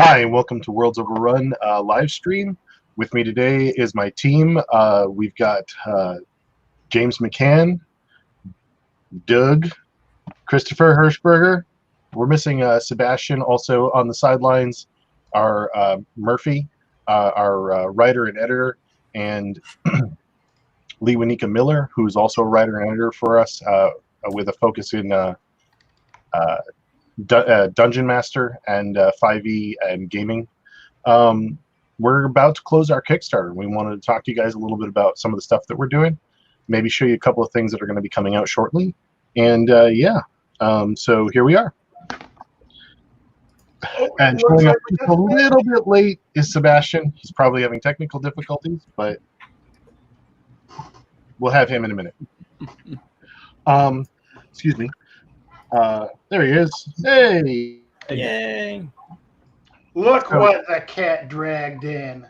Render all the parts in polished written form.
Hi, and welcome to Worlds Overrun live stream. With me today is my team. We've got James McCann, Doug, Christopher Hirschberger. We're missing Sebastian also on the sidelines, our Murphy, our writer and editor, and Lee Wanika Miller, who's also a writer and editor for us with a focus in Dungeon Master and 5e and gaming. We're about to close our Kickstarter. We wanted to talk to you guys a little bit about some of the stuff that we're doing, maybe show you a couple of things that are going to be coming out shortly. And so here we are. And showing up just a little bit late is Sebastian. He's probably having technical difficulties, but we'll have him in a minute. Excuse me. There he is. Hey! Yay! Look what the cat dragged in.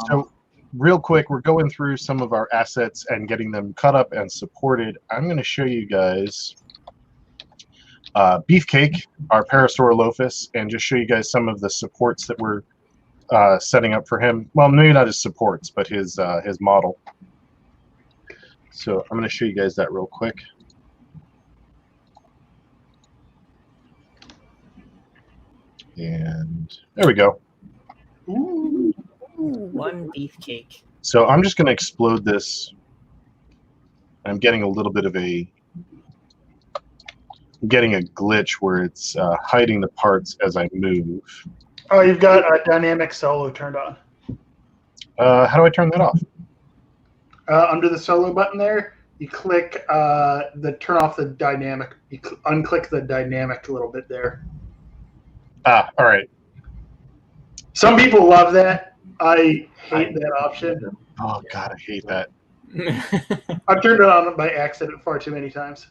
So, real quick, we're going through some of our assets and getting them cut up and supported. I'm going to show you guys Beefcake, our Parasaurolophus, and just show you guys some of the supports that we're setting up for him. Well, maybe not his supports, but his model. So I'm going to show you guys that real quick. And there we go. Ooh, one beefcake. So I'm just going to explode this. I'm getting a little bit of a glitch where it's hiding the parts as I move. Oh, you've got a dynamic solo turned on. How do I turn that off? Under the solo button there, you click the turn off the dynamic. You unclick the dynamic a little bit there. Ah, all right. Some people love that. I hate that option. Oh God, I hate that. I've turned it on by accident far too many times.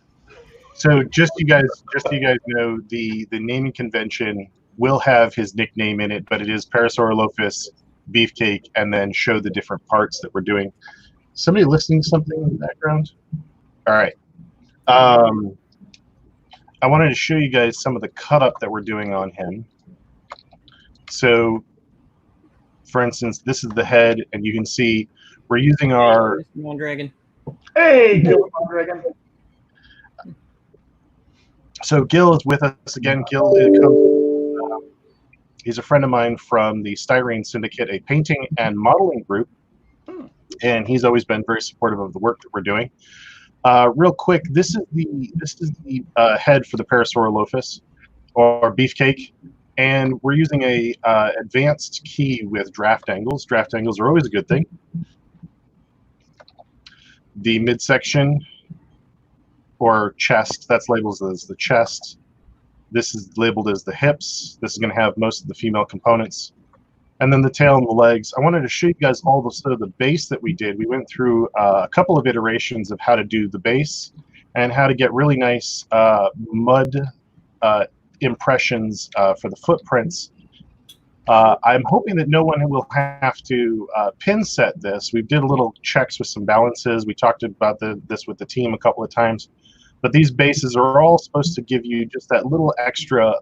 So just so you guys know, the naming convention will have his nickname in it, but it is Parasaurolophus Beefcake, and then show the different parts that we're doing. Somebody listening to something in the background? All right. I wanted to show you guys some of the cut up that we're doing on him. So, for instance, this is the head, and you can see we're using our... Small dragon. Hey, Gil Dragon. So Gil is with us again. Gil he's a friend of mine from the Styrene Syndicate, a painting and modeling group, and he's always been very supportive of the work that we're doing. Real quick, this is the head for the Parasaurolophus, or Beefcake, and we're using a advanced key with draft angles. Draft angles are always a good thing. The midsection, or chest, that's labeled as the chest. This is labeled as the hips. This is going to have most of the female components. And then the tail and the legs. I wanted to show you guys all the base that we did. We went through a couple of iterations of how to do the base and how to get really nice mud impressions for the footprints. I'm hoping that no one will have to pin set this. We did a little checks with some balances. We talked about this with the team a couple of times. But these bases are all supposed to give you just that little extra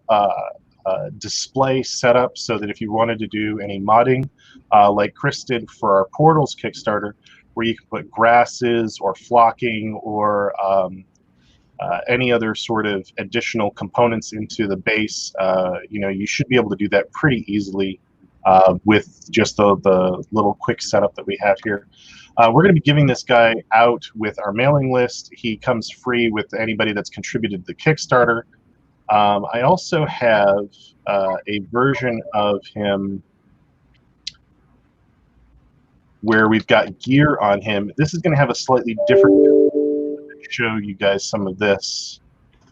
display setup, so that if you wanted to do any modding, like Chris did for our Portals Kickstarter, where you can put grasses or flocking or any other sort of additional components into the base, you should be able to do that pretty easily with just the little quick setup that we have here. We're going to be giving this guy out with our mailing list. He comes free with anybody that's contributed to the Kickstarter. I also have a version of him where we've got gear on him. This is going to have a slightly different... show you guys some of this.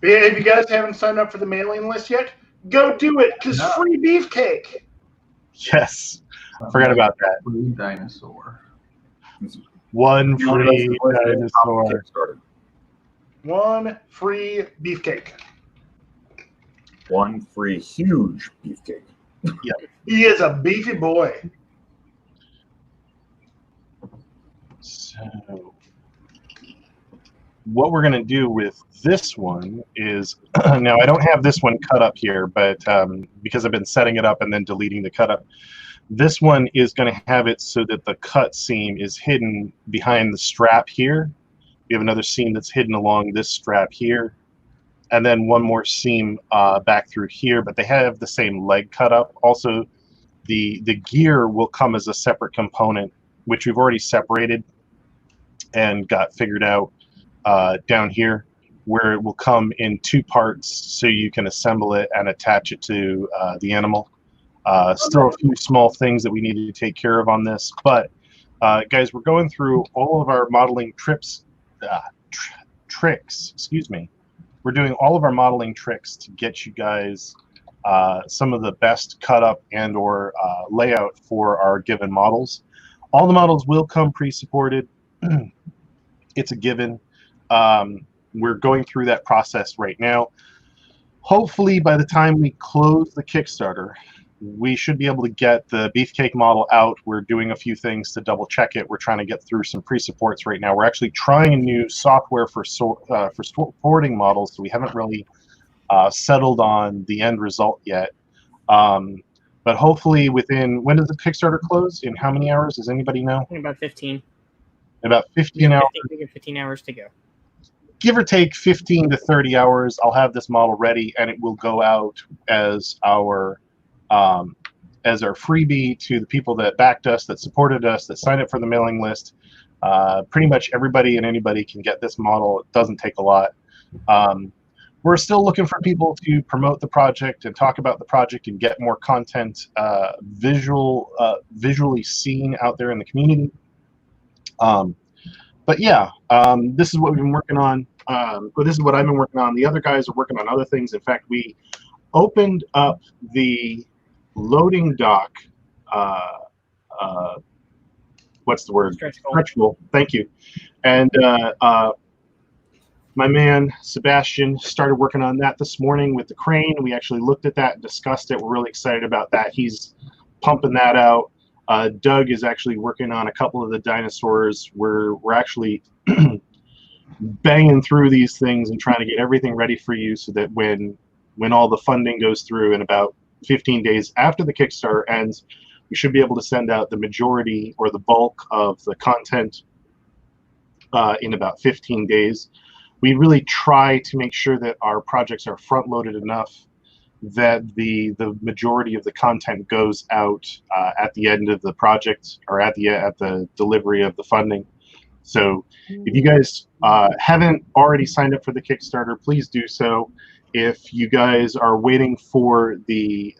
Yeah, if you guys haven't signed up for the mailing list yet, go do it, because free beefcake. Yes, forgot about that. Free dinosaur. One free dinosaur. One free beefcake. One free huge beefcake. Yep. He is a beefy boy. So what we're going to do with this one is, now I don't have this one cut up here, but because I've been setting it up and then deleting the cut up, this one is going to have it so that the cut seam is hidden behind the strap here. We have another seam that's hidden along this strap here, and then one more seam back through here, but they have the same leg cut up. Also, the gear will come as a separate component, which we've already separated and got figured out down here, where it will come in 2 parts so you can assemble it and attach it to the animal. Still a few small things that we need to take care of on this, but guys, we're going through all of our modeling tricks. Excuse me. We're doing all of our modeling tricks to get you guys some of the best cut up and or layout for our given models. All the models will come pre-supported. It's a given. We're going through that process right now. Hopefully by the time we close the Kickstarter, we should be able to get the Beefcake model out. We're doing a few things to double check it. We're trying to get through some pre-supports right now. We're actually trying a new software for supporting models, so we haven't really settled on the end result yet. But hopefully within, when does the Kickstarter close? In how many hours? Does anybody know? In about 15. About 15 hours. We get 15 hours to go. Give or take 15 to 30 hours, I'll have this model ready, and it will go out as our freebie to the people that backed us, that supported us, that signed up for the mailing list. Pretty much everybody and anybody can get this model. It doesn't take a lot. We're still looking for people to promote the project and talk about the project and get more content visually seen out there in the community. But yeah, this is what we've been working on. But this is what I've been working on. The other guys are working on other things. In fact, we opened up the loading dock. What's the word? Stretch goal. Thank you. And my man Sebastian started working on that this morning with the crane. We actually looked at that and discussed it. We're really excited about that. He's pumping that out. Doug is actually working on a couple of the dinosaurs. We're actually banging through these things and trying to get everything ready for you so that when all the funding goes through in about 15 days after the Kickstarter ends, we should be able to send out the majority or the bulk of the content in about 15 days. We really try to make sure that our projects are front-loaded enough that the majority of the content goes out at the end of the project or at the delivery of the funding. So if you guys haven't already signed up for the Kickstarter, please do so. If you guys are waiting for the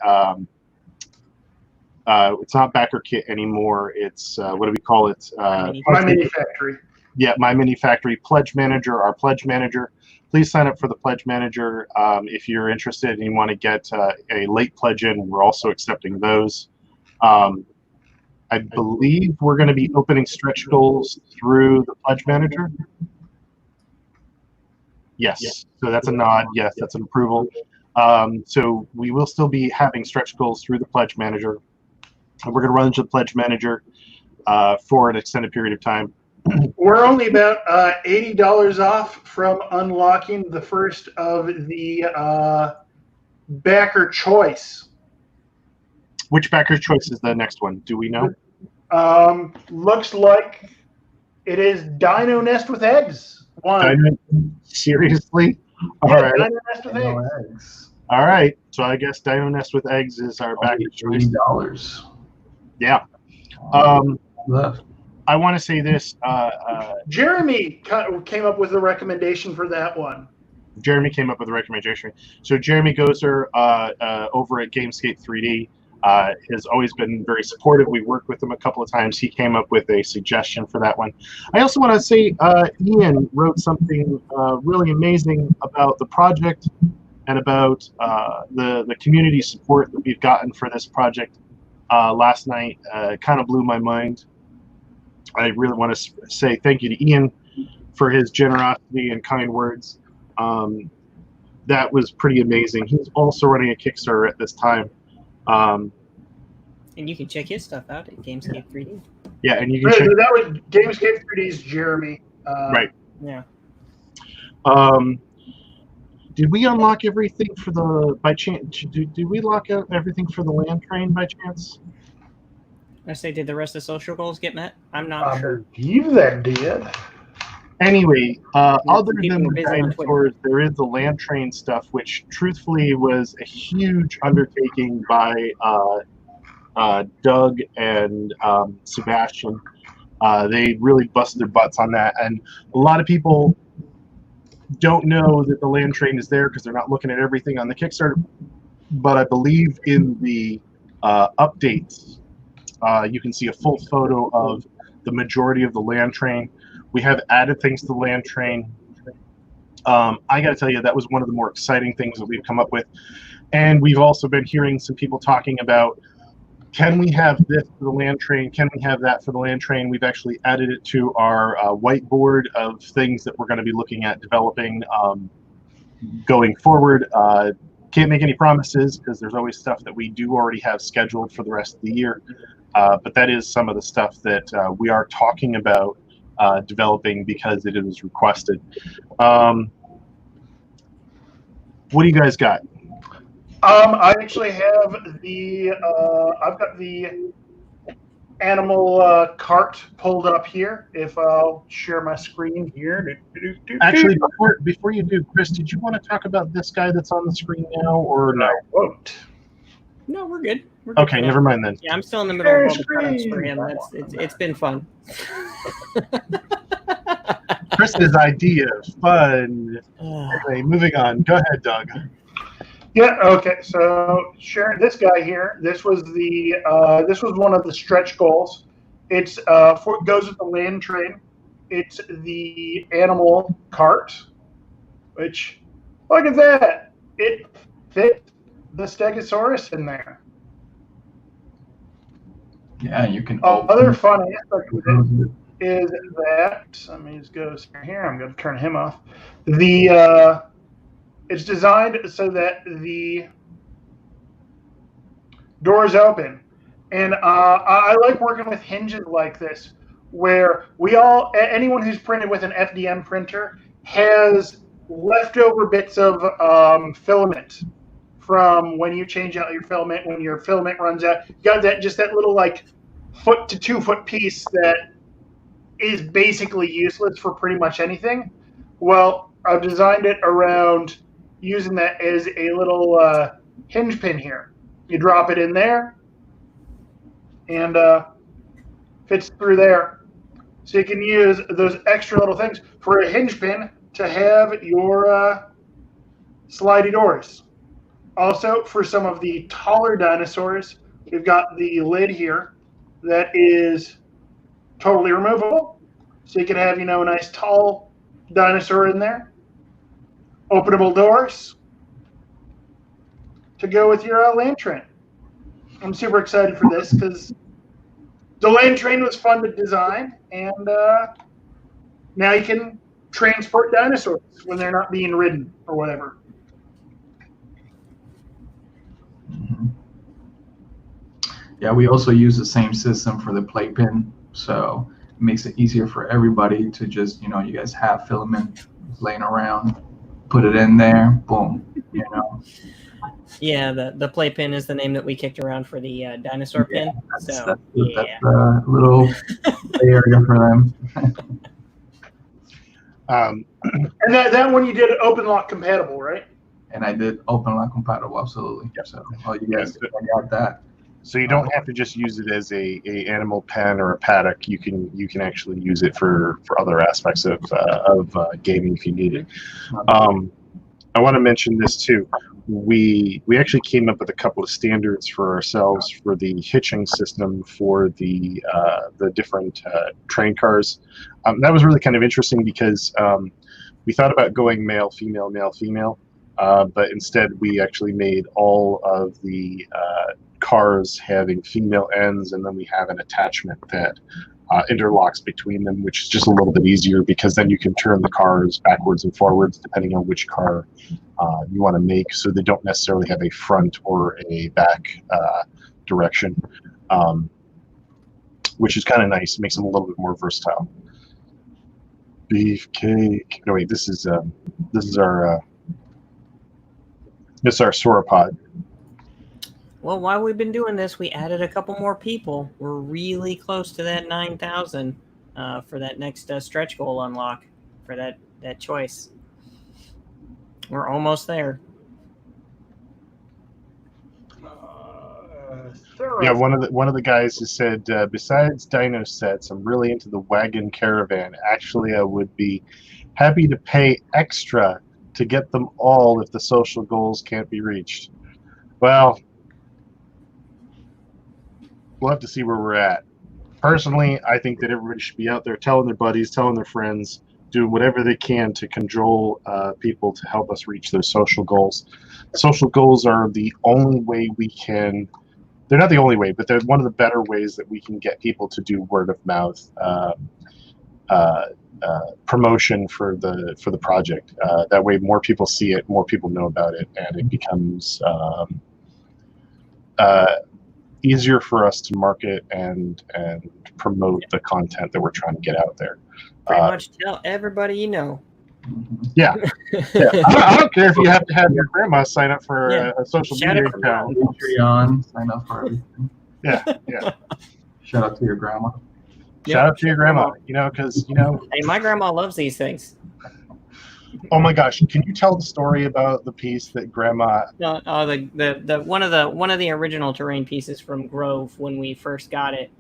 it's not backer kit anymore, it's what do we call it? My Mini Factory. Yeah, My Mini Factory Pledge Manager, our Pledge Manager. Please sign up for the Pledge Manager if you're interested and you want to get a late pledge in. We're also accepting those. I believe we're going to be opening stretch goals through the Pledge Manager. Yes, so that's a nod. Yes, that's an approval. So we will still be having stretch goals through the Pledge Manager. And we're going to run into the Pledge Manager for an extended period of time. We're only about $80 off from unlocking the first of the backer choice. Which backer choice is the next one? Do we know? Looks like it is Dino Nest with Eggs. Seriously? Yeah, All right. Dino Nest with Eggs. All right. So I guess Dino Nest with Eggs is our backer choice. $80. Yeah. I want to say this. Jeremy came up with a recommendation for that one. Jeremy came up with a recommendation. So Jeremy Gozer over at Gamescape 3D has always been very supportive. We worked with him a couple of times. He came up with a suggestion for that one. I also want to say Ian wrote something really amazing about the project and about the community support that we've gotten for this project last night. Kind of blew my mind. I really want to say thank you to Ian for his generosity and kind words. That was pretty amazing. He's also running a Kickstarter at this time. And you can check his stuff out at Gamescape 3D. Yeah, and you can Right, check. that was Gamescape 3D's Jeremy. Right. Yeah. Did we unlock everything for the by chance? Did we lock out everything for the land train by chance? I say, did the rest of social goals get met? I'm not I sure. believe that did. Anyway, other people than were the busy on Twitter. dinosaurs, there is the land train stuff, which truthfully was a huge undertaking by Doug and Sebastian. They really busted their butts on that, and a lot of people don't know that the land train is there because they're not looking at everything on the Kickstarter. But I believe in the updates, you can see a full photo of the majority of the land train. We have added things to the land train. I got to tell you, that was one of the more exciting things that we've come up with. And we've also been hearing some people talking about, can we have this for the land train? Can we have that for the land train? We've actually added it to our whiteboard of things that we're going to be looking at developing going forward. Can't make any promises because there's always stuff that we do already have scheduled for the rest of the year. But that is some of the stuff that we are talking about developing because it is requested. What do you guys got? I actually have the I've got the animal cart pulled up here. If I'll share my screen here. Actually, before you do, Chris, did you want to talk about this guy that's on the screen now, or no? Won't. No, we're good. We're good Okay, for now. never mind then. Yeah, I'm still in the middle of all the Share products for screen. him. It's been fun. Chris's idea, fun. Anyway, moving on. Go ahead, Doug. Yeah. Okay. So sharing this guy here. This was one of the stretch goals. It's it goes with the land train. It's the animal cart, which look at that. It fits the Stegosaurus in there. Yeah, you can. Other fun aspect of it is that, let me just go here. I'm going to turn him off. It's designed so that the doors open, and I like working with hinges like this, where anyone who's printed with an FDM printer has leftover bits of filament from when you change out your filament. When your filament runs out, you got that little like 1 to 2 foot piece that is basically useless for pretty much anything. Well, I've designed it around using that as a little hinge pin here. You drop it in there, and fits through there. So you can use those extra little things for a hinge pin to have your slidey doors. Also, for some of the taller dinosaurs, we've got the lid here that is totally removable. So you can have, a nice tall dinosaur in there. Openable doors to go with your land train. I'm super excited for this because the land train was fun to design, and now you can transport dinosaurs when they're not being ridden or whatever. Yeah, we also use the same system for the playpen, so it makes it easier for everybody to just, you guys have filament laying around, put it in there, boom, Yeah, the playpen is the name that we kicked around for the dinosaur pin. That's So a little area for them. And that one you did open lock compatible, right? And I did open lock compatible, absolutely. Yep. So all you guys got that. So you don't have to just use it as a animal pen or a paddock. You can actually use it for other aspects of gaming if you need it. I want to mention this too. We actually came up with a couple of standards for ourselves for the hitching system for the different train cars. That was really kind of interesting because we thought about going male, female, male, female, but instead we actually made all of the cars having female ends, and then we have an attachment that interlocks between them, which is just a little bit easier because then you can turn the cars backwards and forwards depending on which car you want to make, so they don't necessarily have a front or a back direction, which is kind of nice. It makes them a little bit more versatile. Beefcake. No, wait, this is our sauropod. Well, while we've been doing this, we added a couple more people. We're really close to that 9,000 for that next stretch goal unlock for that choice. We're almost there. Yeah, one of the guys has said, besides dino sets, I'm really into the wagon caravan. Actually, I would be happy to pay extra to get them all if the social goals can't be reached. Well, we'll have to see where we're at. Personally, I think that everybody should be out there telling their buddies, telling their friends, doing whatever they can to cajole people to help us reach those social goals. Social goals are the only way we can. They're not the only way, but they're one of the better ways that we can get people to do word of mouth promotion for the project. That way, more people see it, more people know about it, and it becomes easier for us to market and promote the content that we're trying to get out there. Pretty much tell everybody you know. Yeah. I don't care if you have to have your grandma sign up for a social Shout media out account. Patreon, sign up for everything. Yeah. Shout out to your grandma. Shout out to your grandma. Because Hey, my grandma loves these things. Oh my gosh! Can you tell the story about the piece that Grandma? The one of the original terrain pieces from Grove when we first got it.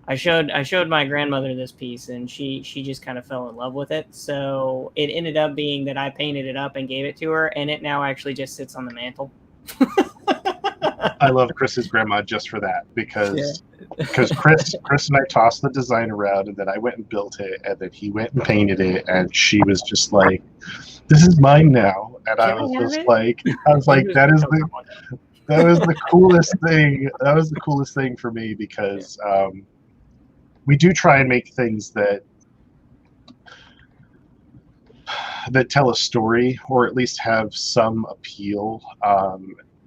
I showed my grandmother this piece, and she just kind of fell in love with it. So it ended up being that I painted it up and gave it to her, and it now actually just sits on the mantle. I love Chris's grandma just for that because Chris and I tossed the design around, and then I went and built it, and then he went and painted it, and she was just like, "This is mine now," and I was like, that was the coolest thing. That was the coolest thing for me because we do try and make things that tell a story or at least have some appeal.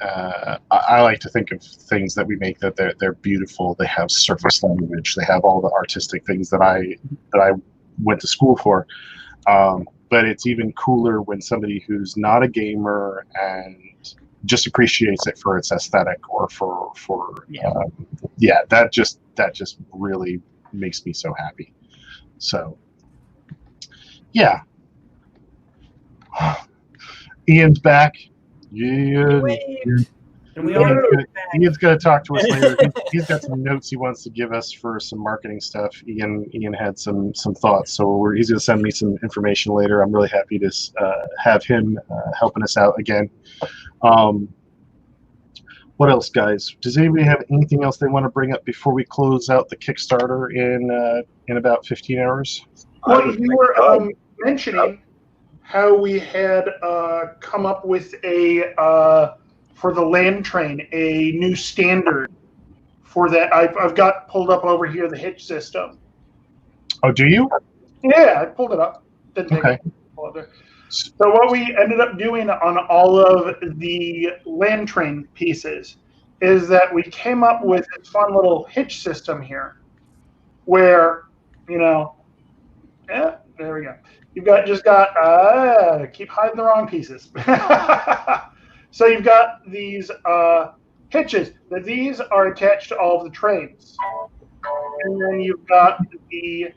I like to think of things that we make that they're beautiful. They have surface language. They have all the artistic things that I went to school for. But it's even cooler when somebody who's not a gamer and just appreciates it for its aesthetic or that just really makes me so happy. So yeah. Ian's back. Ian's going to talk to us later. He's got some notes he wants to give us for some marketing stuff. Ian had some thoughts, so he's going to send me some information later. I'm really happy to have him helping us out again. What else, guys? Does anybody have anything else they want to bring up before we close out the Kickstarter in about 15 hours? Well, you were mentioning how we had come up with for the land train, a new standard for that. I've got pulled up over here the hitch system. Oh, do you? Yeah, I pulled it up. Okay. So what we ended up doing on all of the land train pieces is that we came up with this fun little hitch system here where, there we go. You've got keep hiding the wrong pieces. So you've got these hitches. These are attached to all of the trains. And then you've got the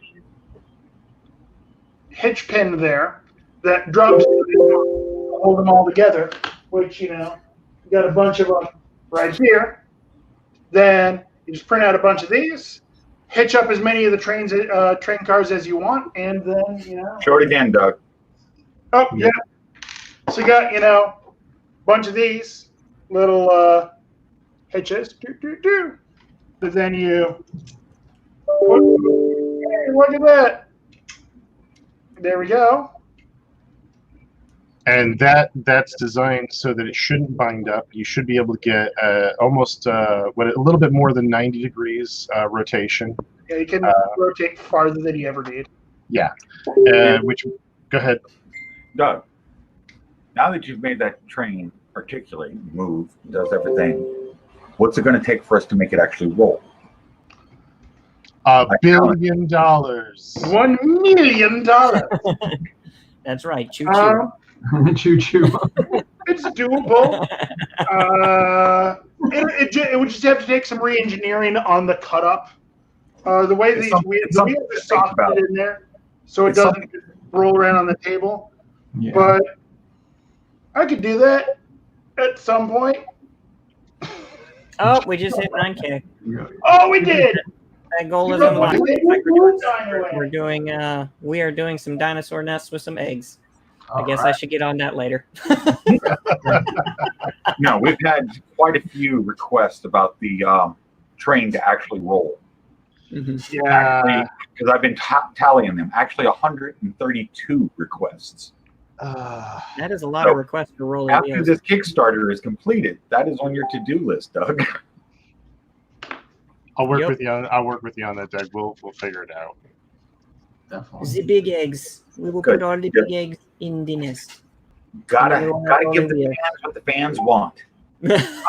hitch pin there that drops to hold them all together, which, you got a bunch of them right here. Then you just print out a bunch of these, hitch up as many of the train cars as you want, and then, Show it again, Doug. Oh, yeah. So you got, a bunch of these little hitches. But then you, look at that. There we go. And that's designed so that it shouldn't bind up. You should be able to get almost a little bit more than 90 degrees rotation. Yeah, you can rotate farther than you ever need. Yeah. Go ahead. Doug, now that you've made that train articulate, move, does everything, what's it going to take for us to make it actually roll? $1 billion. $1 million. That's right. Choo choo. Choo choo. It's doable. It would just have to take some re-engineering on the cut up. The way It's these something- wheels, it's the something wheels to are think about. softened in there, so it It's doesn't roll around on the table. Yeah. But I could do that at some point. Oh, we just hit 9K. Oh, we did. That goal is You're unlocked. right. We are doing some dinosaur nests with some eggs. I All guess I right. should get on that later. No, we've had quite a few requests about the train to actually roll. Yeah. Because I've been tallying them. Actually, 132 requests. That is a lot of requests for rolling After wheels. this Kickstarter is completed, that is on your to-do list, Doug. I'll work Yep. with you on. I'll work with you on that, Doug. We'll figure it out. Definitely. The big eggs. We will Good, put all the good. big eggs in the nest. Gotta Everyone give the rolling fans what the fans want.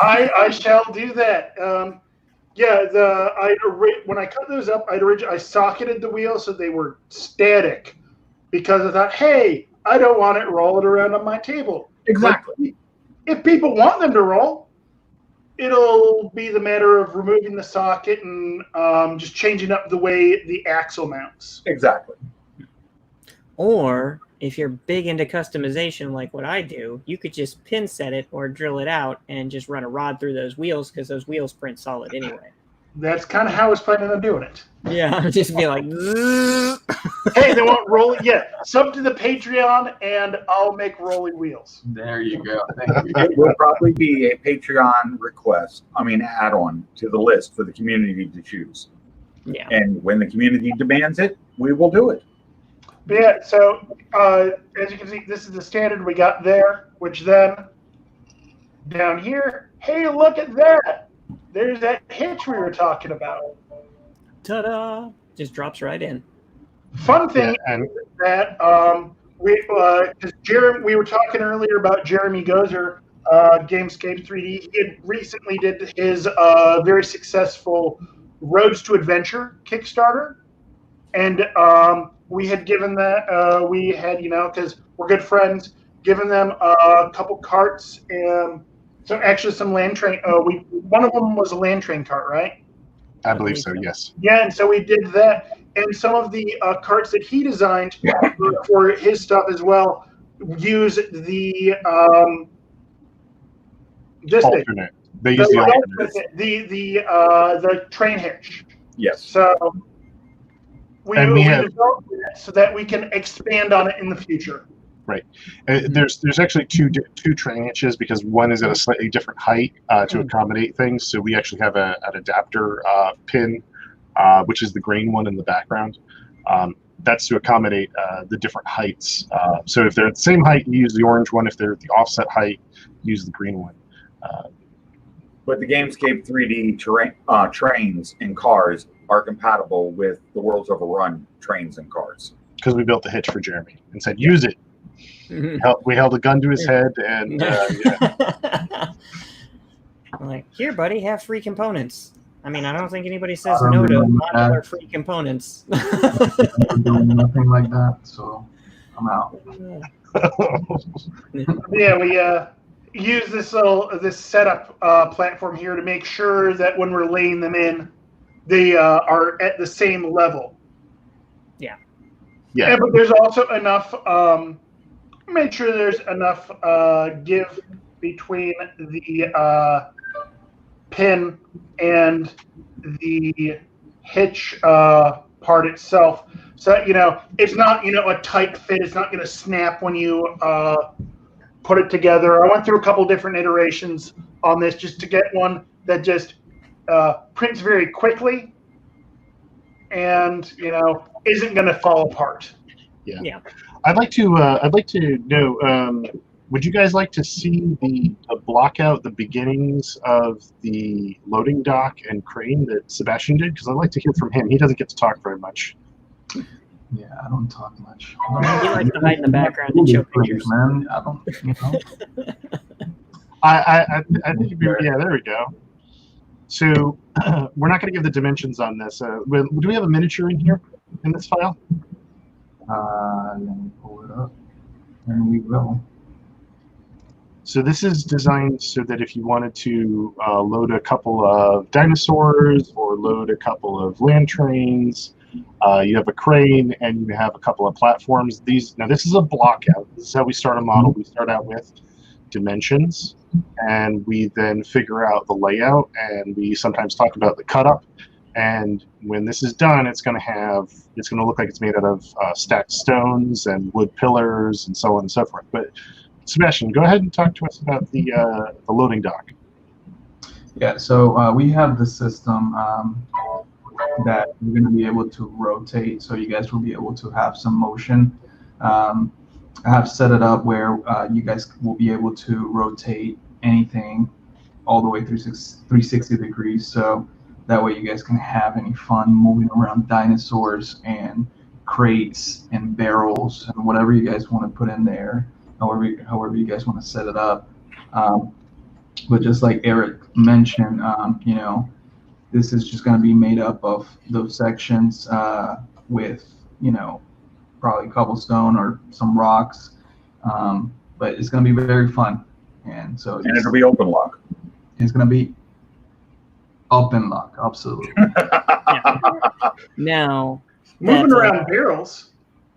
I shall do that. When I cut those up, I socketed the wheels so they were static because I thought, hey, I don't want it rolling around on my table. Exactly. If people want them to roll, it'll be the matter of removing the socket and just changing up the way the axle mounts. Exactly. Or if you're big into customization like what I do, you could just pin set it or drill it out and just run a rod through those wheels because those wheels print solid anyway. That's kind of how I was planning on doing it. Yeah, just be like, "Zzz." Hey, they won't roll it yet. Sub to the Patreon and I'll make rolling wheels. There you go. Thank you. It will probably be a Patreon add-on to the list for the community to choose. Yeah. And when the community demands it, we will do it. But yeah, so as you can see, this is the standard we got there, which then down here, hey, look at that. There's that hitch we were talking about. Ta-da! Just drops right in. Fun thing Yeah, and is that we were talking earlier about Jeremy Gozer, Gamescape 3D. He had recently did his very successful Roads to Adventure Kickstarter, and we had given that because we're good friends, given them a couple carts and some land train. One of them was a land train cart, right? I believe so. Yes. Yeah, and so we did that, and some of the carts that he designed for his stuff as well use the Alternate. They use the alternate. the train hitch. Yes. So we And we have- developed that so that we can expand on it in the future. There's actually two train hitches because one is at a slightly different height to accommodate things. So we actually have an adapter pin, which is the green one in the background. That's to accommodate the different heights. So if they're at the same height, you use the orange one. If they're at the offset height, use the green one. But the Gamescape 3D trains and cars are compatible with the Worlds Overrun trains and cars. Because we built the hitch for Jeremy and said, use it. We held a gun to his head and I'm like, here, buddy, have free components. I mean, I don't think anybody says I don't no to remember modular free components. I'm doing nothing like that, so I'm out. Yeah, we use this setup platform here to make sure that when we're laying them in, they are at the same level. Yeah. But there's also enough. Make sure there's enough give between the pin and the hitch part itself, so that, it's not a tight fit. It's not going to snap when you put it together. I went through a couple different iterations on this just to get one that just prints very quickly and isn't going to fall apart. Yeah. I'd like to know. Would you guys like to see the block out the beginnings of the loading dock and crane that Sebastian did? Because I'd like to hear from him. He doesn't get to talk very much. Yeah, I don't talk much. He likes to hide in the background and show pictures. Man, I don't. I think it'd be, yeah. There we go. So we're not going to give the dimensions on this. Do we have a miniature in here in this file? Let me pull it up, and we will. So this is designed so that if you wanted to load a couple of dinosaurs or load a couple of land trains, you have a crane and you have a couple of platforms. Now this is a block out. This is how we start a model. We start out with dimensions, and we then figure out the layout, and we sometimes talk about the cut up. And when this is done, it's going to look like it's made out of stacked stones and wood pillars and so on and so forth. But Sebastian, go ahead and talk to us about the loading dock. Yeah, so we have the system that we're going to be able to rotate, so you guys will be able to have some motion. I have set it up where you guys will be able to rotate anything all the way through 360 degrees, so that way you guys can have any fun moving around dinosaurs and crates and barrels and whatever you guys want to put in there, however you guys want to set it up. But just like Eric mentioned, this is just going to be made up of those sections with, probably cobblestone or some rocks. But it's going to be very fun. And it'll be open lock. It's going to be open lock, absolutely. Now, moving around barrels.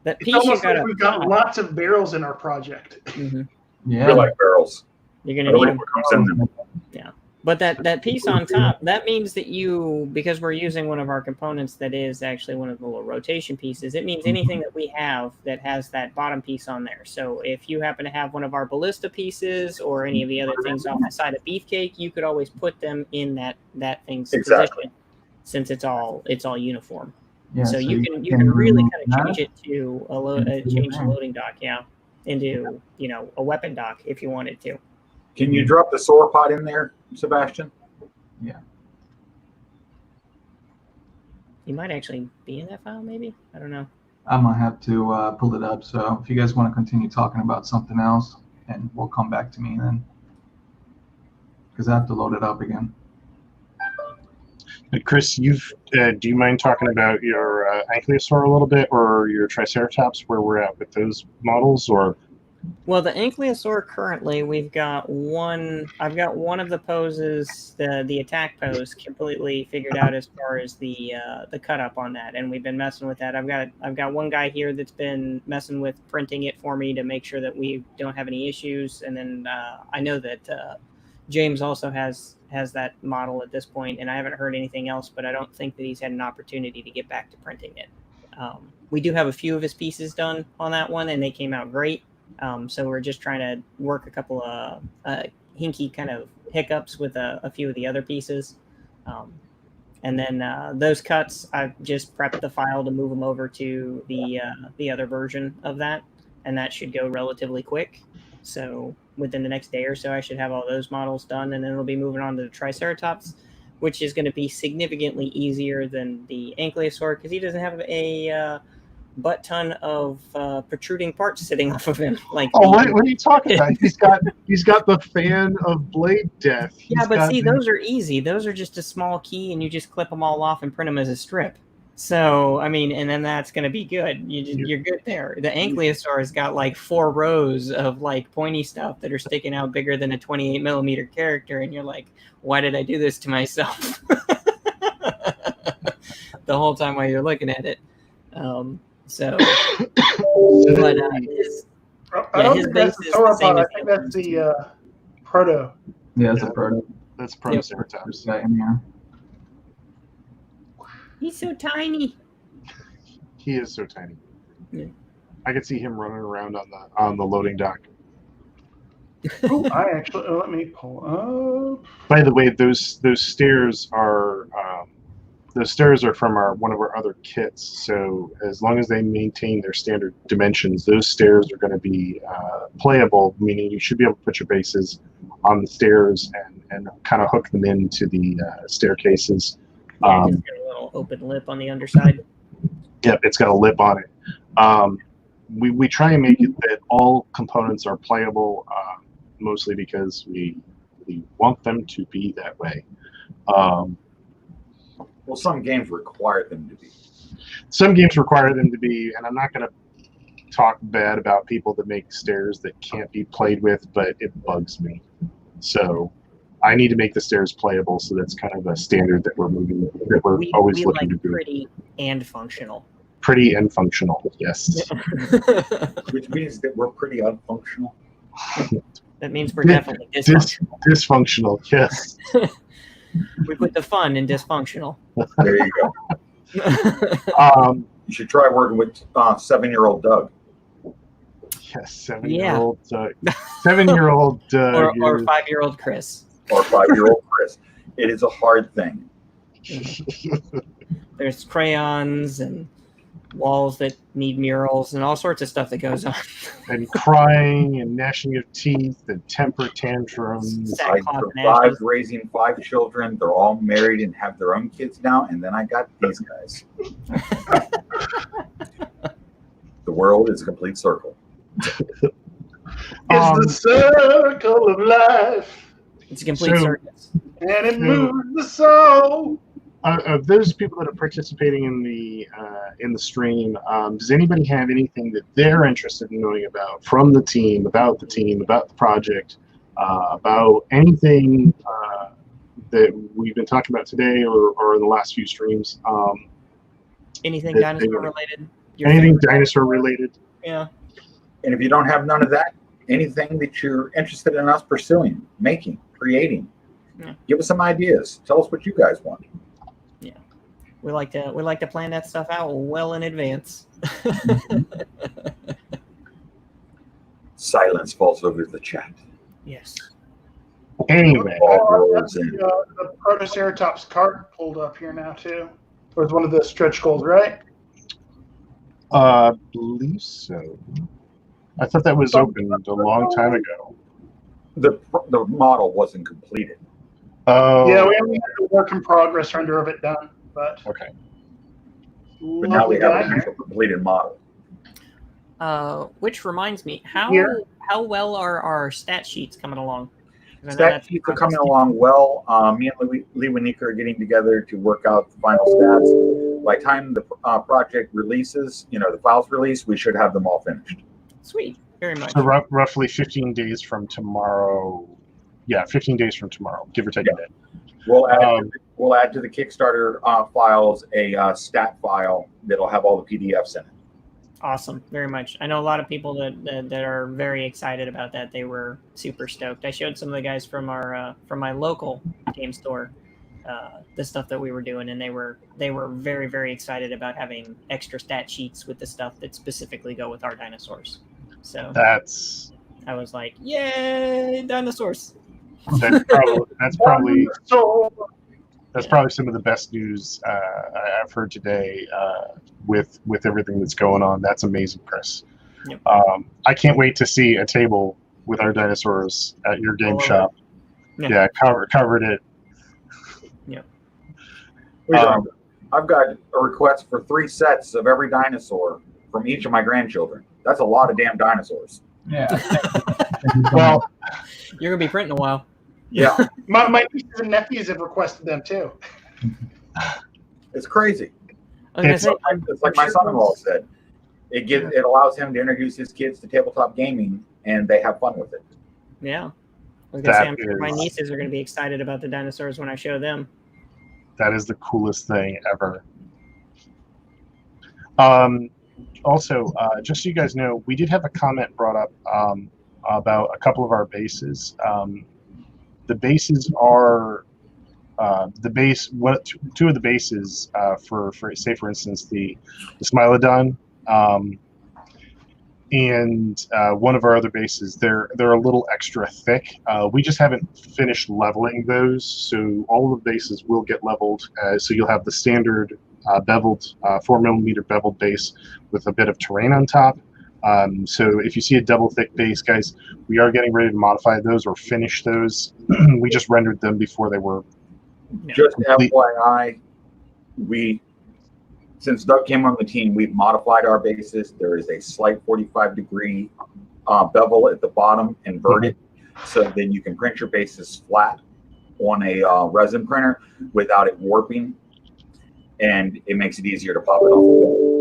That piece it's almost you got like we've got lots of barrels in our project. Mm-hmm. Yeah. We like barrels. You're gonna need what comes in them. Yeah. But that piece on top, that means that because we're using one of our components that is actually one of the little rotation pieces, it means anything that we have that has that bottom piece on there. So if you happen to have one of our ballista pieces or any of the other things off the side of Beefcake, you could always put them in that thing's position, since it's all uniform. Yeah, so you can really kind of change it to change the loading dock, into a weapon dock if you wanted to. Can you drop the sauropod in there, Sebastian? Yeah. You might actually be in that file, maybe? I don't know. I'm going to have to pull it up. So if you guys want to continue talking about something else, and we'll come back to me then. Because I have to load it up again. Chris, do you mind talking about your Ankylosaur a little bit, or your Triceratops, where we're at with those models, or? Well, the Ankylosaur currently, I've got one of the poses, the attack pose, completely figured out as far as the cut up on that, and we've been messing with that. I've got one guy here that's been messing with printing it for me to make sure that we don't have any issues, and then I know that James also has that model at this point, and I haven't heard anything else, but I don't think that he's had an opportunity to get back to printing it. We do have a few of his pieces done on that one, and they came out great. So we're just trying to work a couple of hinky kind of hiccups with a few of the other pieces. And then those cuts, I've just prepped the file to move them over to the other version of that, and that should go relatively quick. So within the next day or so, I should have all those models done, and then it'll be moving on to the Triceratops, which is going to be significantly easier than the Ankylosaur because he doesn't have a butt ton of protruding parts sitting off of him. What are you talking about? He's got the fan of blade death. Those are easy. Those are just a small key, and you just clip them all off and print them as a strip. So, and then that's going to be good. You're good there. The Ankylosaur has got 4 rows of pointy stuff that are sticking out bigger than a 28 millimeter character. And you're like, why did I do this to myself? The whole time while you're looking at it. I don't think that's the sauropod. I think that's the proto. Yeah, it's a proto. That's Protoceratops. He's so tiny. He is so tiny. Yeah. I could see him running around on the loading dock. Let me pull up. By the way, those stairs are from one of our other kits. So as long as they maintain their standard dimensions, those stairs are going to be playable. Meaning you should be able to put your bases on the stairs and kind of hook them into the staircases. It's got a little open lip on the underside. Yep, it's got a lip on it. We try and make it that all components are playable, mostly because we want them to be that way. Well, some games require them to be. Some games require them to be, and I'm not going to talk bad about people that make stairs that can't be played with, but it bugs me. So I need to make the stairs playable, so that's kind of a standard that we're always looking like to do. Pretty and functional. Pretty and functional, yes. Which means that we're pretty unfunctional. That means we're definitely dysfunctional. Dysfunctional, yes. We put the fun in dysfunctional. There you go. You should try working with 7-year-old Doug. Yes, 7-year-old Doug. 7-year-old Doug. Or 5-year-old Chris. Or 5-year-old Chris. It is a hard thing. There's crayons and walls that need murals and all sorts of stuff that goes on. And crying and gnashing of teeth and temper tantrums. I survived raising 5 children. They're all married and have their own kids now. And then I got these guys. The world is a complete circle. It's the circle of life. It's a complete circus. And it moves the soul. Of those people that are participating in the stream, does anybody have anything that they're interested in knowing about from the team, about the project, about anything that we've been talking about today or in the last few streams? Anything dinosaur related? Anything dinosaur related? Yeah. And if you don't have none of that, anything that you're interested in us pursuing, making, creating, give us some ideas. Tell us what you guys want. Yeah, we like to plan that stuff out well in advance. Silence falls over the chat. Yes. Anyway, the Protoceratops cart pulled up here now too. Or it's one of the stretch goals, right? I believe so. I thought that was opened a long time ago. The model wasn't completed. Oh. Yeah, we only had a work in progress render of it done, but okay. But now we have an actual completed model. Which reminds me, how well are our stat sheets coming along? Stat sheets are coming along well. Me and Lee Winika are getting together to work out the final stats. By the time the project releases, the files release, we should have them all finished. Sweet, very much. So roughly 15 days from tomorrow. Yeah, 15 days from tomorrow, give or take a day. We'll add to the Kickstarter files a stat file that'll have all the PDFs in it. Awesome, very much. I know a lot of people that are very excited about that. They were super stoked. I showed some of the guys from my local game store the stuff that we were doing, and they were very, very excited about having extra stat sheets with the stuff that specifically go with our dinosaurs. So I was like, yay, dinosaurs! That's probably some of the best news I've heard today with everything that's going on. That's amazing, Chris. Yep. I can't wait to see a table with our dinosaurs at your game shop. Yeah, covered it. Yep. I've got a request for 3 sets of every dinosaur from each of my grandchildren. That's a lot of damn dinosaurs. Yeah. Well, you're gonna be printing a while. Yeah. my nieces and nephews have requested them too. It's crazy. It's like my son-in-law said. It allows him to introduce his kids to tabletop gaming, and they have fun with it. Yeah. I was gonna say, I'm sure my nieces are going to be excited about the dinosaurs when I show them. That is the coolest thing ever. Also, just so you guys know, we did have a comment brought up about a couple of our bases. The bases are two of the bases for say, for instance, the Smilodon and one of our other bases. They're a little extra thick. We just haven't finished leveling those, so all of the bases will get leveled. So you'll have the standard beveled 4mm beveled base with a bit of terrain on top. So if you see a double thick base, guys, we are getting ready to modify those or finish those. We just rendered them before they were just complete. FYI, since Doug came on the team, we've modified our bases. There is a slight 45-degree bevel at the bottom, inverted, so then you can print your bases flat. on a resin printer without it warping, and it makes it easier to pop it off.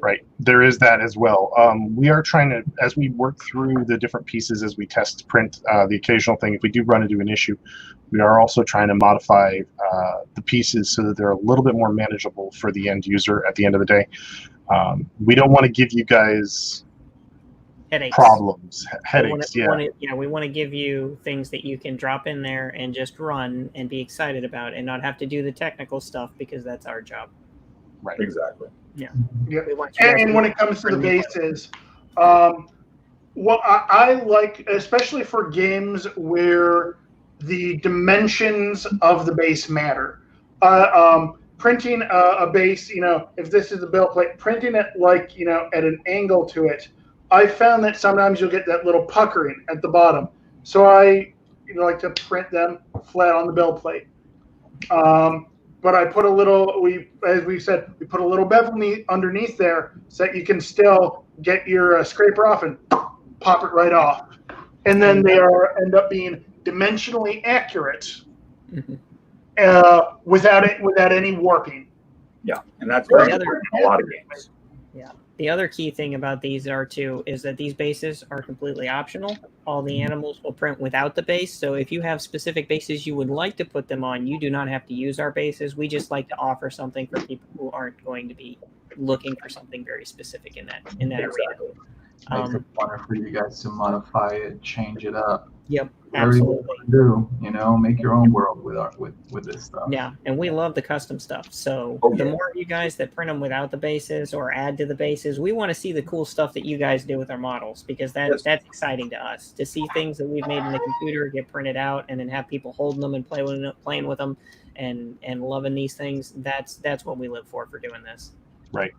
Right, there is that as well. We are trying to, as we work through the different pieces, as we test print the occasional thing, if we do run into an issue, we are also trying to modify the pieces so that they're a little bit more manageable for the end user at the end of the day. We don't want to give you guys Headaches. Problems, headaches, we want to give you things that you can drop in there and just run and be excited about and not have to do the technical stuff, because that's our job. Right. Exactly. Yeah. And when it comes to the bases, what I like, especially for games where the dimensions of the base matter, printing a base, if this is the build plate, printing it like, at an angle to it, I found that sometimes you'll get that little puckering at the bottom. So I like to print them flat on the build plate. But I put a little, as we said, we put a little bevel underneath there so that you can still get your scraper off and pop it right off. And then they end up being dimensionally accurate without any warping. Yeah, and that's very important in a lot of games. Yeah. The other key thing about these is that these bases are completely optional. All the animals will print without the base. So if you have specific bases you would like to put them on, you do not have to use our bases. We just like to offer something for people who aren't going to be looking for something very specific in that arena. Makes it fun for you guys to modify it, change it up. Yep, absolutely. Do make your own world with this stuff. Yeah, and we love the custom stuff. So the more you guys that print them without the bases or add to the bases, we want to see the cool stuff that you guys do with our models, because that's exciting to us to see things that we've made in the computer get printed out and then have people holding them and playing with them and loving these things. That's what we live for doing this. Right.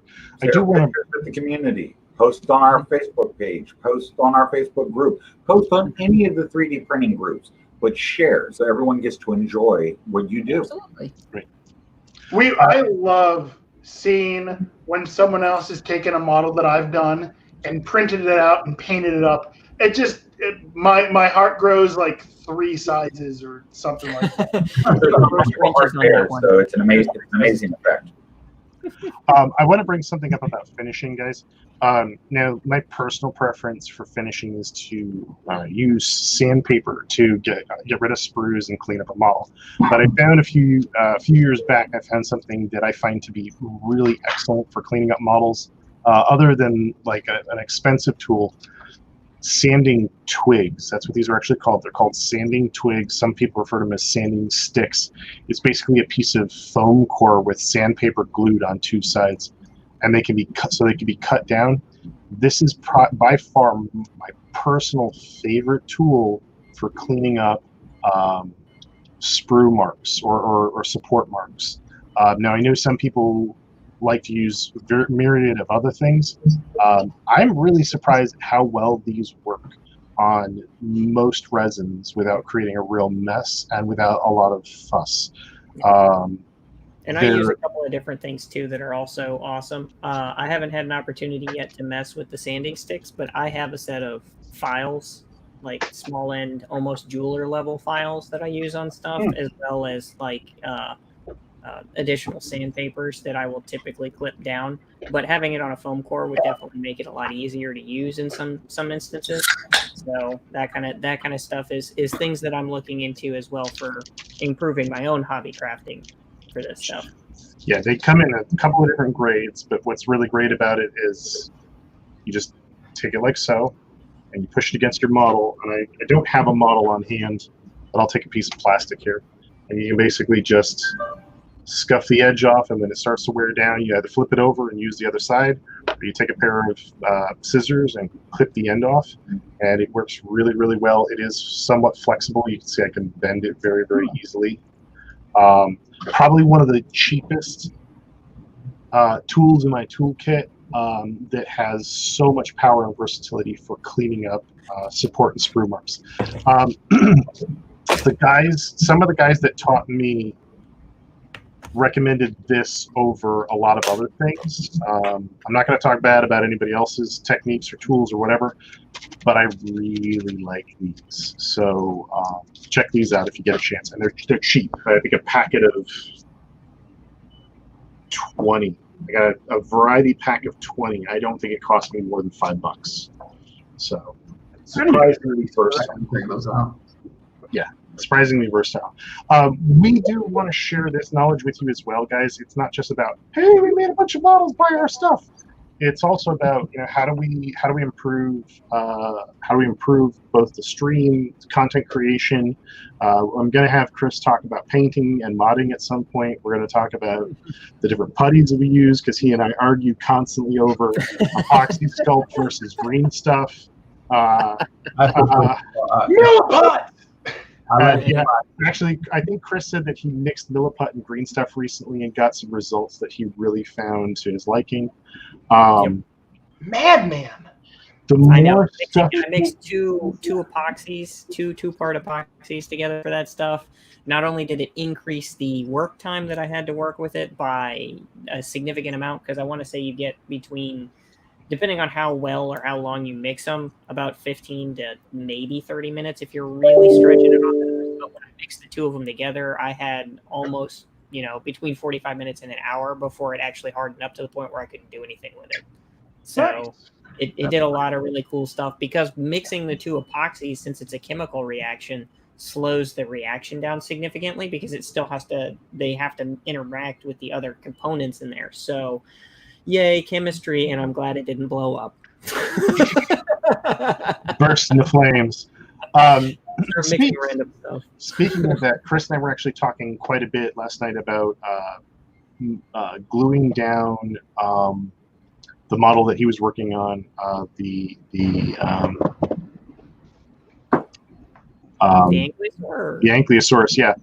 I do want to with the community. Post on our Facebook page, post on our Facebook group, post on any of the 3D printing groups, but share so everyone gets to enjoy what you do. Absolutely. Right. I love seeing when someone else has taken a model that I've done and printed it out and painted it up. My heart grows like 3 sizes or something like that. So it's an amazing effect. I want to bring something up about finishing, guys. Now, my personal preference for finishing is to use sandpaper to get rid of sprues and clean up a model. But I found a few years back, I found something that I find to be really excellent for cleaning up models, other than like an expensive tool. Sanding twigs. That's what these are actually called. They're called sanding twigs. Some people refer to them as sanding sticks. It's basically a piece of foam core with sandpaper glued on 2 sides, and they can be cut down. This is by far my personal favorite tool for cleaning up sprue marks or support marks. Now I know some people like to use a myriad of other things. I'm really surprised at how well these work on most resins without creating a real mess and without a lot of fuss. And I use a couple of different things too that are also awesome. I haven't had an opportunity yet to mess with the sanding sticks, but I have a set of files, like small end, almost jeweler level files that I use on stuff, as well as like additional sandpapers that I will typically clip down. But having it on a foam core would definitely make it a lot easier to use in some instances. So that kind of stuff is things that I'm looking into as well for improving my own hobby crafting for this stuff. Yeah, they come in a couple of different grades, but what's really great about it is you just take it like so, and you push it against your model. And I don't have a model on hand, but I'll take a piece of plastic here, and you can basically just scuff the edge off, and when it starts to wear down, you either flip it over and use the other side, or you take a pair of scissors and clip the end off, and it works really, really well. It is somewhat flexible. You can see I can bend it very, very easily. Probably one of the cheapest tools in my toolkit that has so much power and versatility for cleaning up support and sprue marks. Some of the guys that taught me recommended this over a lot of other things. I'm not going to talk bad about anybody else's techniques or tools or whatever, but I really like these. So check these out if you get a chance. And they're cheap. I think a packet of 20. I got a variety pack of 20. I don't think it cost me more than $5. So surprisingly versatile. Check those out. Yeah, surprisingly versatile. We do want to share this knowledge with you as well, guys. It's not just about, hey, we made a bunch of models, buy our stuff. It's also about, you know, how do we improve both the stream, content creation. I'm going to have Chris talk about painting and modding at some point. We're going to talk about the different putties that we use, because he and I argue constantly over epoxy sculpt versus green stuff. Yeah, actually, I think Chris said that he mixed milliput and green stuff recently and got some results that he really found to his liking. Madman. I know. I mixed two epoxies, two-part epoxies together for that stuff. Not only did it increase the work time that I had to work with it by a significant amount, because I want to say you get between, depending on how well or how long you mix them, about 15 to maybe 30 minutes if you're really stretching it on. But when I mixed the two of them together, I had almost, between 45 minutes and an hour before it actually hardened up to the point where I couldn't do anything with it. So it did a lot of really cool stuff, because mixing the two epoxies, since it's a chemical reaction, slows the reaction down significantly, because it still they have to interact with the other components in there. So yay, chemistry, and I'm glad it didn't blow up. Burst into flames. Speaking of that, Chris and I were actually talking quite a bit last night about gluing down the model that he was working on, the Ankylosaurus, yeah.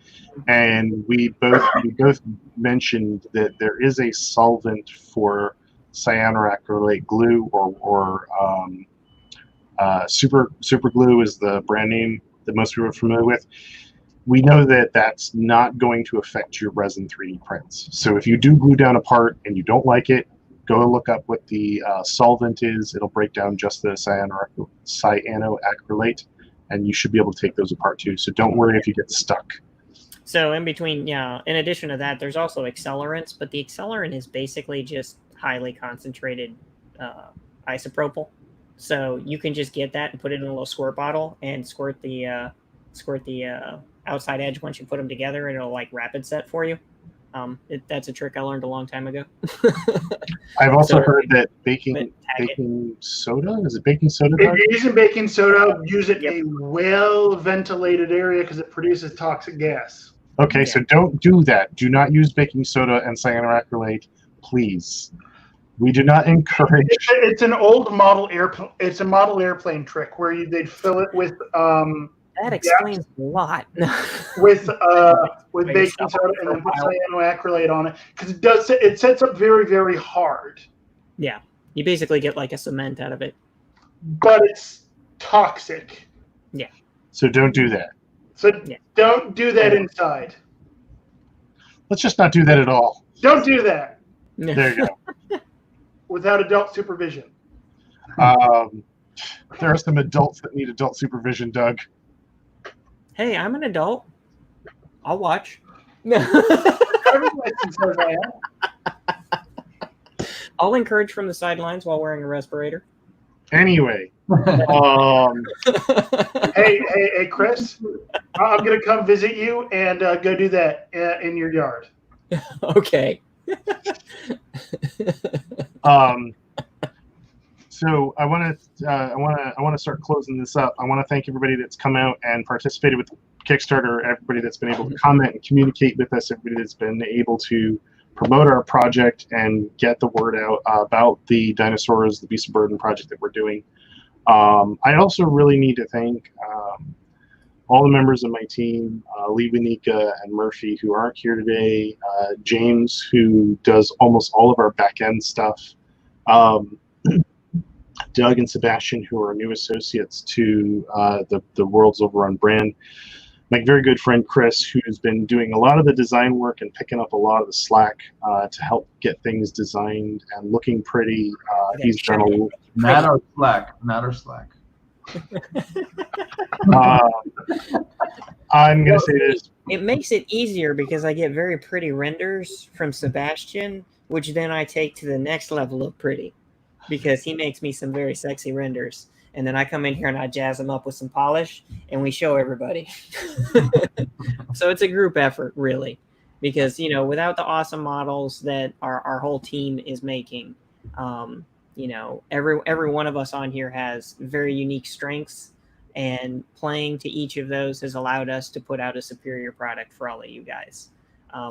And we both mentioned that there is a solvent for cyanoacrylate glue, or super glue is the brand name that most people are familiar with. We know that that's not going to affect your resin 3D prints. So if you do glue down a part and you don't like it, go look up what the solvent is. It'll break down just the cyanoacrylate, and you should be able to take those apart too. So don't worry if you get stuck. So in addition to that, there's also accelerants, but the accelerant is basically just highly concentrated isopropyl. So you can just get that and put it in a little squirt bottle and squirt the outside edge once you put them together, and it'll like rapid set for you. That's a trick I learned a long time ago. I've also heard that baking soda, is it baking soda? If you're using baking soda, use it in a well-ventilated area, because it produces toxic gas. Okay, so don't do that. Do not use baking soda and cyanoacrylate, please. We do not encourage. It's an old model airplane. It's a model airplane trick where they'd fill it with. That explains a lot. with baking soda and then put cyanoacrylate on it, because it sets up very, very hard. Yeah, you basically get like a cement out of it. But it's toxic. Yeah. So don't do that. So don't do that inside. Let's just not do that at all. Don't do that. There you go. Without adult supervision. There are some adults that need adult supervision, Doug. Hey, I'm an adult. I'll watch. I'll encourage from the sidelines while wearing a respirator. Anyway. Hey, Chris. I'm going to come visit you and go do that in your yard. Okay. So I want to start closing this up. I want to thank everybody that's come out and participated with the Kickstarter, everybody that's been able to comment and communicate with us, everybody that's been able to promote our project and get the word out about the dinosaurs, the Beast of Burden project that we're doing. I also really need to thank all the members of my team, Lee Wanika and Murphy, who aren't here today, James, who does almost all of our back-end stuff, Doug and Sebastian, who are new associates to the World's Overrun brand. my very good friend Chris, who's been doing a lot of the design work and picking up a lot of the slack to help get things designed and looking pretty. He's done a Not our Slack. Not our Slack. I'm going to say this. It makes it easier because I get very pretty renders from Sebastian, which then I take to the next level of pretty, because he makes me some very sexy renders. And then I come in here and I jazz them up with some polish, and we show everybody. So it's a group effort, really, because, you know, without the awesome models that our whole team is making, you know, every one of us on here has very unique strengths, and playing to each of those has allowed us to put out a superior product for all of you guys.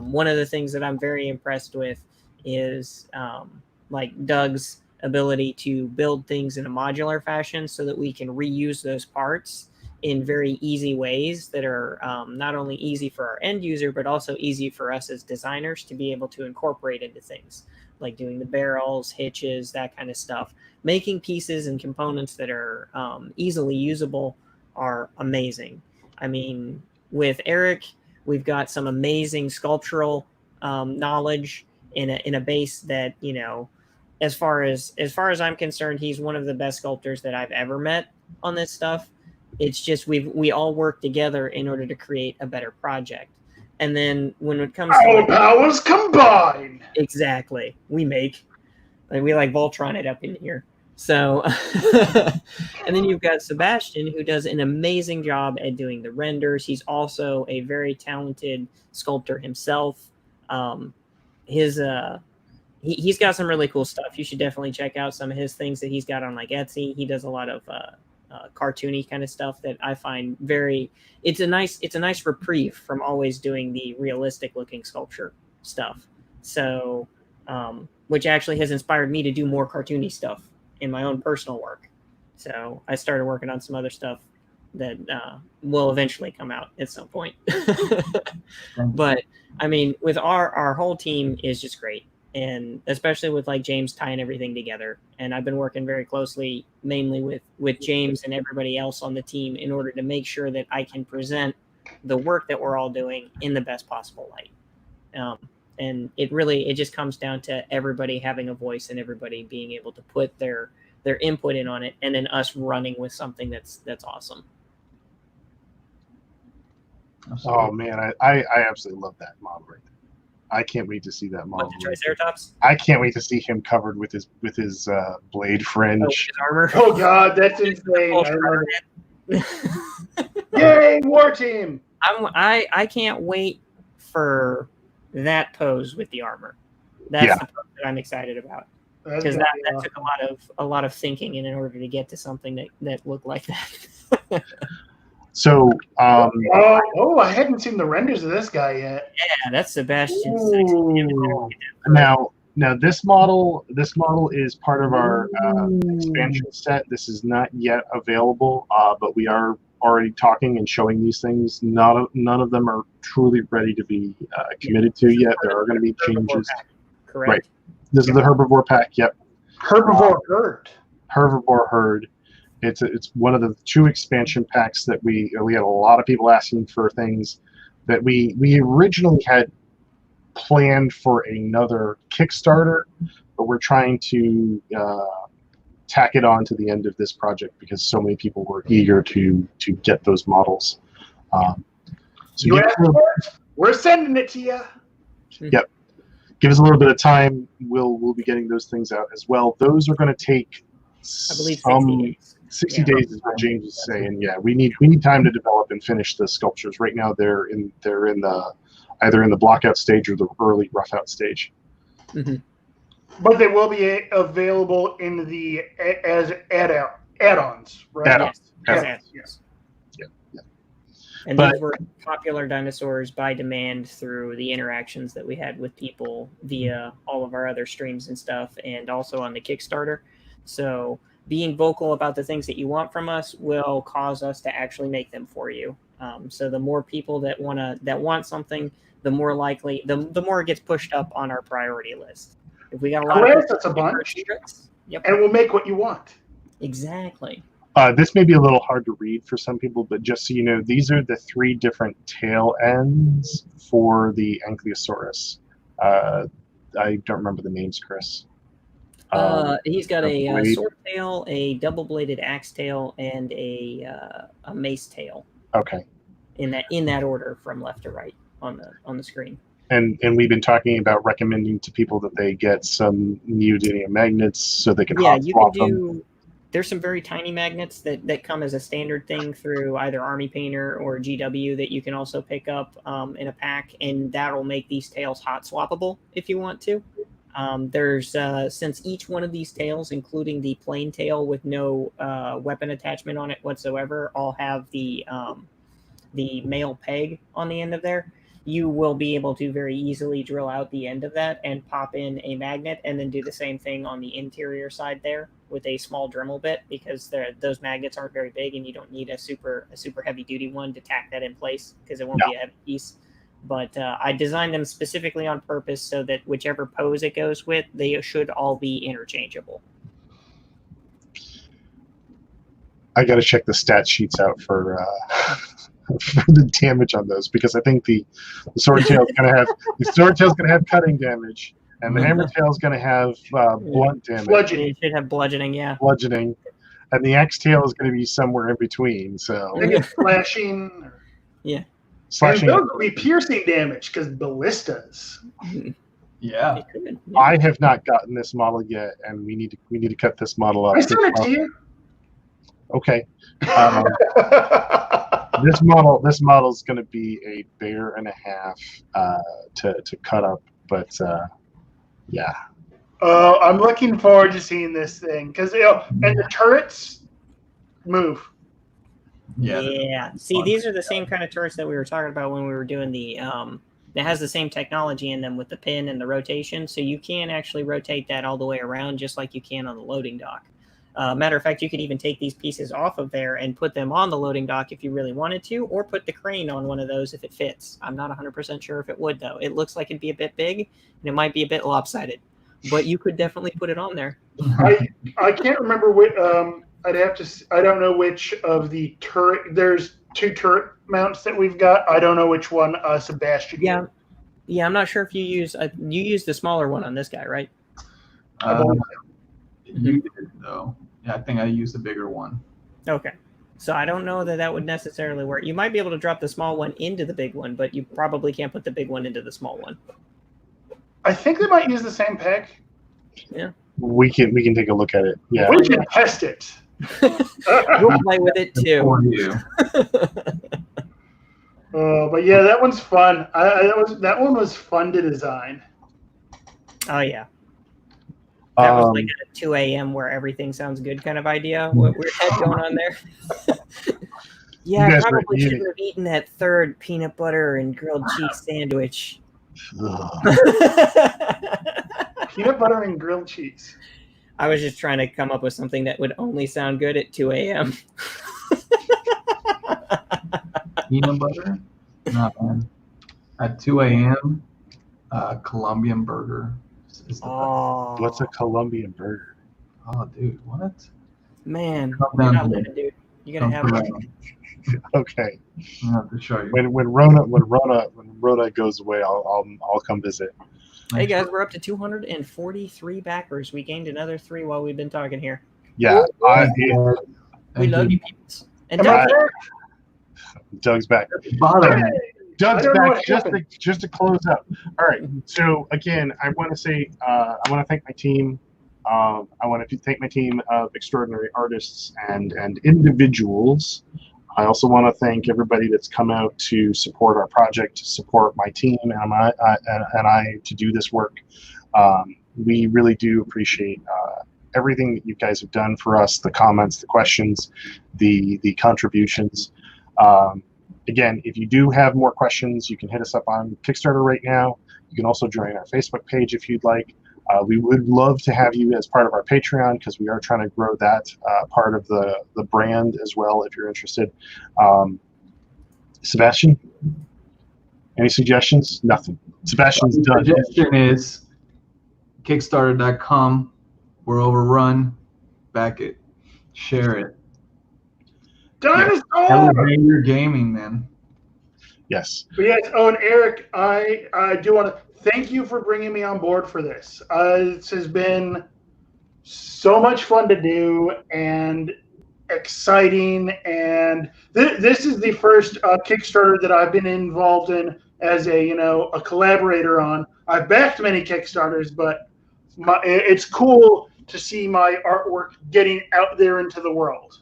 One of the things that I'm very impressed with is like Doug's ability to build things in a modular fashion so that we can reuse those parts in very easy ways that are not only easy for our end user, but also easy for us as designers to be able to incorporate into things, like doing the barrels, hitches, that kind of stuff. Making pieces and components that are easily usable are amazing. I mean, with Eric, we've got some amazing sculptural knowledge in a base that, you know, as far as I'm concerned, he's one of the best sculptors that I've ever met on this stuff. It's just we all work together in order to create a better project. And then when it comes all to powers combined, exactly, we like Voltron it up in here. So, and then you've got Sebastian, who does an amazing job at doing the renders. He's also a very talented sculptor himself. He's got some really cool stuff. You should definitely check out some of his things that he's got on like Etsy. He does a lot of cartoony kind of stuff that I find it's a nice reprieve from always doing the realistic looking sculpture stuff. So, which actually has inspired me to do more cartoony stuff in my own personal work. So I started working on some other stuff that will eventually come out at some point. But I mean, with our whole team is just great. And especially with like James tying everything together. And I've been working very closely, mainly with James and everybody else on the team, in order to make sure that I can present the work that we're all doing in the best possible light. And it just comes down to everybody having a voice and everybody being able to put their input in on it, and then us running with something that's awesome. Oh man, I absolutely love that model right there. I can't wait to see that model. What, the Triceratops? I can't wait to see him covered with his blade fringe. His armor. Oh God, that's insane! Yay, War Team! I can't wait for that pose with the armor. That's the pose that I'm excited about, because that took a lot of thinking in order to get to something that looked like that. So, I hadn't seen the renders of this guy yet. Yeah, that's Sebastian. Now this model is part of our expansion set. This is not yet available, but we are already talking and showing these things. None of them are truly ready to be committed to yet. There are going to be changes. Correct. Right. This is the herbivore pack. Yep. Herbivore herd. Herbivore herd. It's one of the 2 expansion packs that we had a lot of people asking for things that we originally had planned for another Kickstarter, but we're trying to tack it on to the end of this project because so many people were eager to get those models. So we're sending it to you. Yep. Give us a little bit of time. We'll be getting those things out as well. Those are going to take, I believe, 60 days is what James is saying. Yeah, we need time to develop and finish the sculptures. Right now, they're in the either in the blockout stage or the early rough out stage. Mm-hmm. But they will be available in the as add-ons, right? Add-ons. Yes. Yeah. And these were popular dinosaurs by demand through the interactions that we had with people via all of our other streams and stuff, and also on the Kickstarter. So being vocal about the things that you want from us will cause us to actually make them for you. So the more people that want something, the more likely, the more it gets pushed up on our priority list. If we got a lot of that's a bunch. Yep. And we'll make what you want. Exactly. This may be a little hard to read for some people, but just so you know, these are the 3 different tail ends for the Ankylosaurus. I don't remember the names, Chris. He's got a blade. sword tail, a double-bladed axe tail, and a mace tail. Okay. In that order, from left to right on the screen. And we've been talking about recommending to people that they get some neodymium magnets so they can hot swap them. There's some very tiny magnets that come as a standard thing through either Army Painter or GW that you can also pick up in a pack, and that'll make these tails hot swappable if you want to. There's since each one of these tails, including the plain tail with no weapon attachment on it whatsoever, all have the male peg on the end of there. You will be able to very easily drill out the end of that and pop in a magnet, and then do the same thing on the interior side there with a small Dremel bit, because those magnets aren't very big, and you don't need a super heavy duty one to tack that in place, because it won't be a heavy piece. But I designed them specifically on purpose so that whichever pose it goes with, they should all be interchangeable. I got to check the stat sheets out for the damage on those, because I think the sword tail is going to have cutting damage, and the hammer tail is going to have blunt damage. Bludgeoning. It should have bludgeoning, yeah. Bludgeoning, and the axe tail is going to be somewhere in between. So I think it's slashing. Yeah. And those will be piercing damage because ballistas. Yeah. I have not gotten this model yet, and we need to cut this model up. I sent it to you. Okay. This model is going to be a bear and a half to cut up, but yeah. I'm looking forward to seeing this thing because and the turrets move. Yeah. See, these are the same kind of turrets that we were talking about when we were doing the it has the same technology in them with the pin and the rotation, so you can actually rotate that all the way around just like you can on the loading dock. Matter of fact, you could even take these pieces off of there and put them on the loading dock if you really wanted to, or put the crane on one of those if it fits. I'm not 100% sure if it would, though. It looks like it'd be a bit big, and it might be a bit lopsided, but you could definitely put it on there. I can't remember what I'd have to. I don't know which of the turret. There's 2 turret mounts that we've got. I don't know which one Sebastian. Yeah. I'm not sure if you use the smaller one on this guy, right? You did though. Yeah, I think I used the bigger one. Okay. So I don't know that would necessarily work. You might be able to drop the small one into the big one, but you probably can't put the big one into the small one. I think they might use the same peg. Yeah. We can take a look at it. Yeah. We can test it. We'll play with it too. For you. But yeah, that one's fun. That one was fun to design. Oh yeah. That was like at 2 a.m. where everything sounds good kind of idea. What we had going on there. Yeah, I probably shouldn't have eaten that third peanut butter and grilled cheese sandwich. Peanut butter and grilled cheese. I was just trying to come up with something that would only sound good at 2 a.m. Peanut butter? No, man. At 2 a.m., Colombian burger. What's a Colombian burger? Oh, dude, what? Man, you're not living, dude. You gotta have one. Okay. I have to show you. When Rona goes away, I'll come visit. Hey guys, we're up to 243 backers. We gained another 3 while we've been talking here. Yeah, we love you, people. And Doug's back. Doug's back just to close up. All right. So again, I want to say I want to thank my team. I want to thank my team of extraordinary artists and individuals. I also want to thank everybody that's come out to support our project, to support my team and I to do this work. We really do appreciate everything that you guys have done for us, the comments, the questions, the contributions. Again, if you do have more questions, you can hit us up on Kickstarter right now. You can also join our Facebook page if you'd like. We would love to have you as part of our Patreon because we are trying to grow that part of the brand as well if you're interested. Sebastian, any suggestions? Nothing. Sebastian's done. The suggestion is Kickstarter.com. We're overrun. Back it. Share it. Dinosaur! Elevate your gaming, man. Yes. But yes, oh, and Eric, I do want to thank you for bringing me on board for this. This has been so much fun to do and exciting. And this is the first Kickstarter that I've been involved in as a collaborator on. I've backed many Kickstarters, but it's cool to see my artwork getting out there into the world.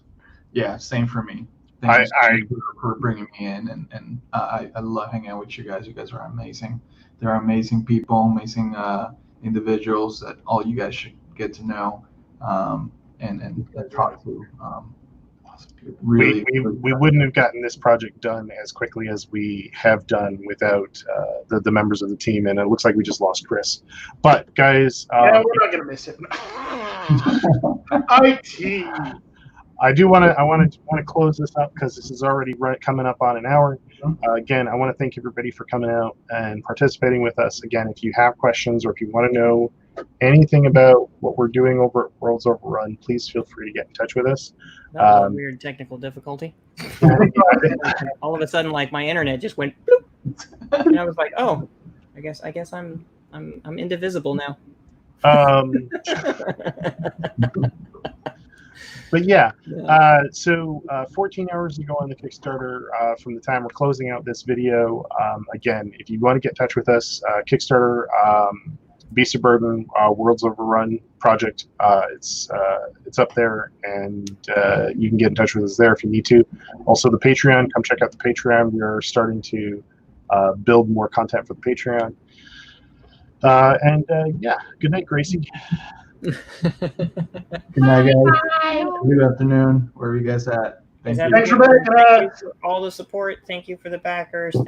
Yeah, same for me. I Thank you for bringing me in, and I love hanging out with you guys. You guys are amazing. They're amazing people, amazing individuals that all you guys should get to know and talk to. Really, we wouldn't have gotten this project done as quickly as we have done without the members of the team, and it looks like we just lost Chris. But guys, yeah, we're not gonna miss him. IT. I want to close this up because this is already coming up on an hour. Again, I want to thank everybody for coming out and participating with us. Again, if you have questions or if you want to know anything about what we're doing over at Worlds Overrun, please feel free to get in touch with us. That was a weird technical difficulty. All of a sudden, like my internet just went bloop, and I was like, "Oh, I guess I'm indivisible now." But yeah, so 14 hours ago on the Kickstarter from the time we're closing out this video. Again, if you want to get in touch with us, Kickstarter, Beast of Burden, Worlds Overrun project, it's up there, and you can get in touch with us there if you need to. Also, the Patreon, come check out the Patreon. We are starting to build more content for the Patreon. Yeah, good night, Gracie. Good night, guys. Bye. Good afternoon. Where are you guys at? Thank Thanks for backing us. you for all the support. Thank you for the backers. Thank